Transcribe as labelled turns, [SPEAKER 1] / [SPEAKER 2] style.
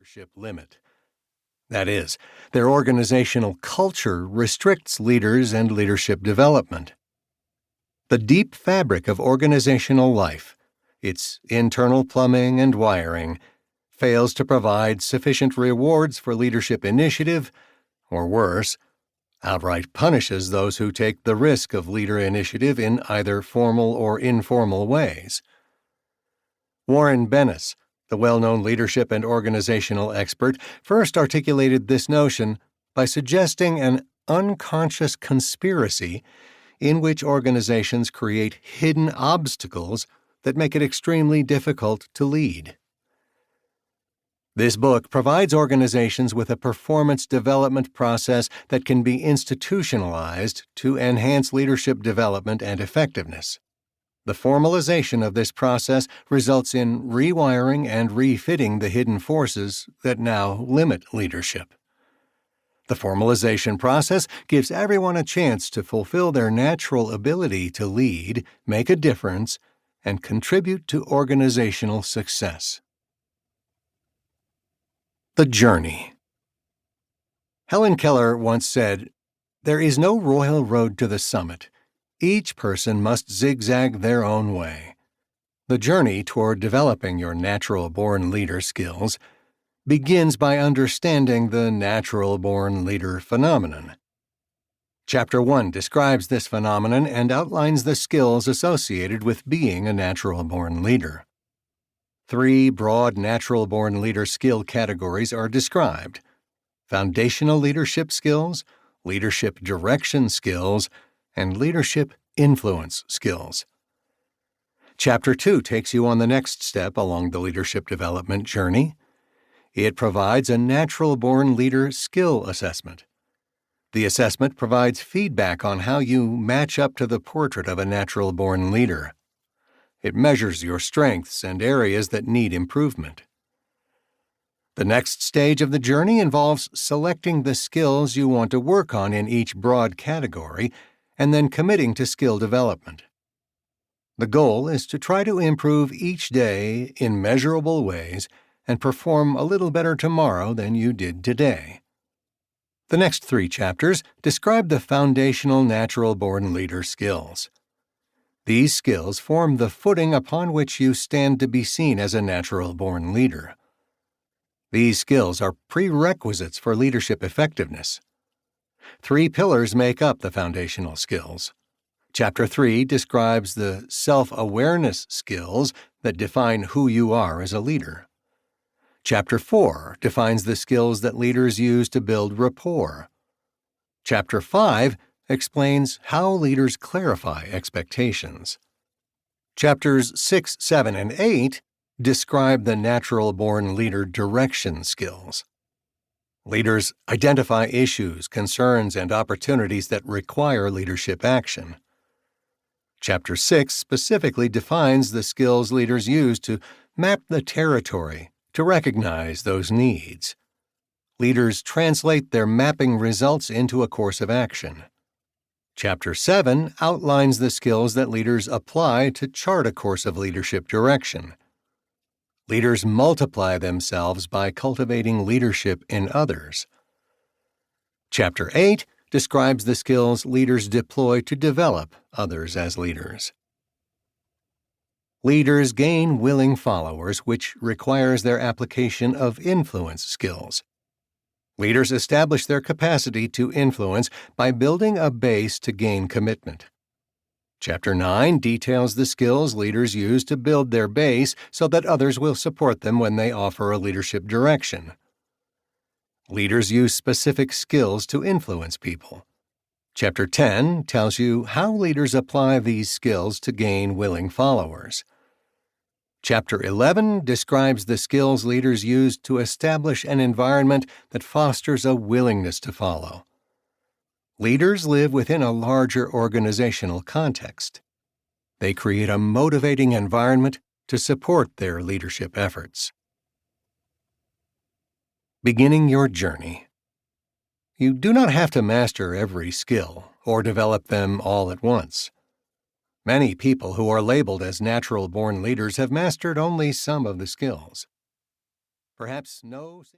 [SPEAKER 1] leadership limit. That is, their organizational culture restricts leaders and leadership development. The deep fabric of organizational life, its internal plumbing and wiring, fails to provide sufficient rewards for leadership initiative, or worse, outright punishes those who take the risk of leader initiative in either formal or informal ways. Warren Bennis, the well-known leadership and organizational expert, first articulated this notion by suggesting an unconscious conspiracy in which organizations create hidden obstacles that make it extremely difficult to lead. This book provides organizations with a performance development process that can be institutionalized to enhance leadership development and effectiveness. The formalization of this process results in rewiring and refitting the hidden forces that now limit leadership. The formalization process gives everyone a chance to fulfill their natural ability to lead, make a difference, and contribute to organizational success. The Journey. Helen Keller once said, "There is no royal road to the summit. Each person must zigzag their own way." The journey toward developing your natural-born leader skills begins by understanding the natural-born leader phenomenon. Chapter 1 describes this phenomenon and outlines the skills associated with being a natural-born leader. 3 broad natural-born leader skill categories are described: foundational leadership skills, leadership direction skills, and leadership influence skills. Chapter 2 takes you on the next step along the leadership development journey. It provides a natural-born leader skill assessment. The assessment provides feedback on how you match up to the portrait of a natural-born leader. It measures your strengths and areas that need improvement. The next stage of the journey involves selecting the skills you want to work on in each broad category and then committing to skill development. The goal is to try to improve each day in measurable ways and perform a little better tomorrow than you did today. The next 3 chapters describe the foundational natural-born leader skills. These skills form the footing upon which you stand to be seen as a natural-born leader. These skills are prerequisites for leadership effectiveness. 3 pillars make up the foundational skills. Chapter 3 describes the self-awareness skills that define who you are as a leader. Chapter 4 defines the skills that leaders use to build rapport. Chapter 5 explains how leaders clarify expectations. Chapters 6, 7, and 8 describe the natural-born leader direction skills. Leaders identify issues, concerns, and opportunities that require leadership action. Chapter 6 specifically defines the skills leaders use to map the territory, to recognize those needs. Leaders translate their mapping results into a course of action. Chapter 7 outlines the skills that leaders apply to chart a course of leadership direction. Leaders multiply themselves by cultivating leadership in others. Chapter 8 describes the skills leaders deploy to develop others as leaders. Leaders gain willing followers, which requires their application of influence skills. Leaders establish their capacity to influence by building a base to gain commitment. Chapter 9 details the skills leaders use to build their base so that others will support them when they offer a leadership direction. Leaders use specific skills to influence people. Chapter 10 tells you how leaders apply these skills to gain willing followers. Chapter 11 describes the skills leaders use to establish an environment that fosters a willingness to follow. Leaders live within a larger organizational context. They create a motivating environment to support their leadership efforts. Beginning your journey. You do not have to master every skill or develop them all at once. Many people who are labeled as natural-born leaders have mastered only some of the skills. Perhaps no